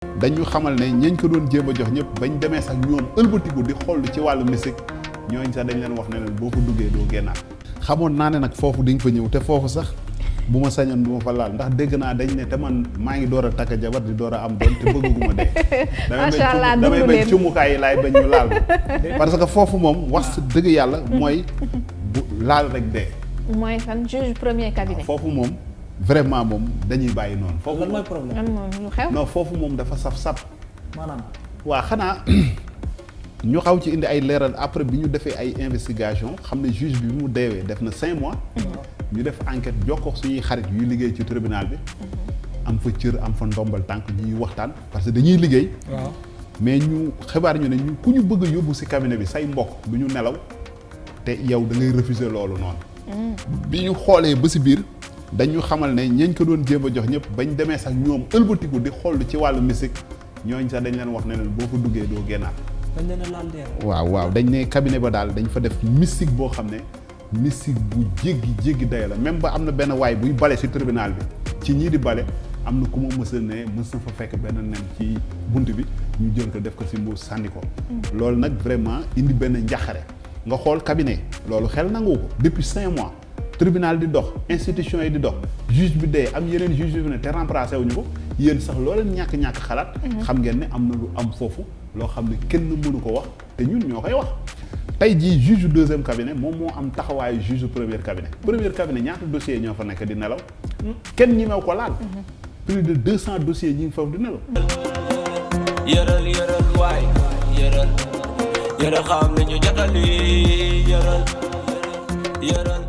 dañu xamal ne ñañ ko doon jéem a jox ñëpp bañ demee sax ñoom ëlbatiku di xool ci wàllu musique ñooñ sax dañ leen wax ne leen boo ko duggee doo génnaat. xamoon naa ne nag foofu di nga fa ñëw te foofu sax bu ma sañoon du ma fa laal ndax dégg naa dañ ne te man maa ngi door a takk jabar di door a am doon te bëgguma dee. macha allah damay bañ cumukaay yi laay bañ ñu laal parce que foofu moom wax dëgg yàlla mooy bu laal rek dee. mooy fan juge premier cabinet. foofu moom vraiment moom dañuy bàyyi noonu. foofu lan mooy problème lan moom lu xew. non foofu moom dafa saf-saf. maanaam. waa xanaa ñu xaw ci indi ay leeral après bi ñu defee ay investigation xam ne juge bi mu deewee def na 5 mois. ñu def enquête jokkoo suñuy xarit yuy liggéey ci tribunal bi. am fa cër am fa ndombal tànk ñuy waxtaan parce que dañuy liggéey. waaw mais ñu xibaar ñu ne ñu ku ñu bëgg a yóbbu ci cabinet bi say mbokk du ñu nelaw te yow da ngay refuser loolu noonu. bi ñu xoolee ba ci biir dañu xamal ne ñañ ko doon jéem a jox ñëpp bañ demee sax ñoom ëlbatiku di xool ci wàllu musique ñooñ sax dañ leen wax ne leen boo ko duggee doo génnaat. dañ leen a laal dee. waaw dañ ne cabinet ba daal dañ fa def mystique boo xam ne mystique bu jéggi dayo la même ba am na benn waay buy bale ci tribunal bi ci ñii di bale am na ku ma mës a ne mës na fa fekk benn nen ci bunt bi ñu jël ko def ko ci mbuus sànni ko. loolu nag vraiment indi benn njaxare nga xool cabinet loolu xel nangu ko depuis 5 mois tribunal di dox institution yi di dox juge bi dee am yeneen juge yu ne te remplacé wuñu ko yéen sax loo leen ñàkk xalaat. xam ngeen ne am na lu am foofu loo xam ne kenn mënu ko wax te ñun ñoo koy wax. tey jii juge deuxième cabinet moom moo am taxawaayu juge premier cabinet ñaata dossiers ñoo fa nekk di nelaw kenn ñi mew ko laal plus de 200 dossiers ñi ngi foofu di nelaw. Yeureul waay Yeureul xam nañu jotali Yeureul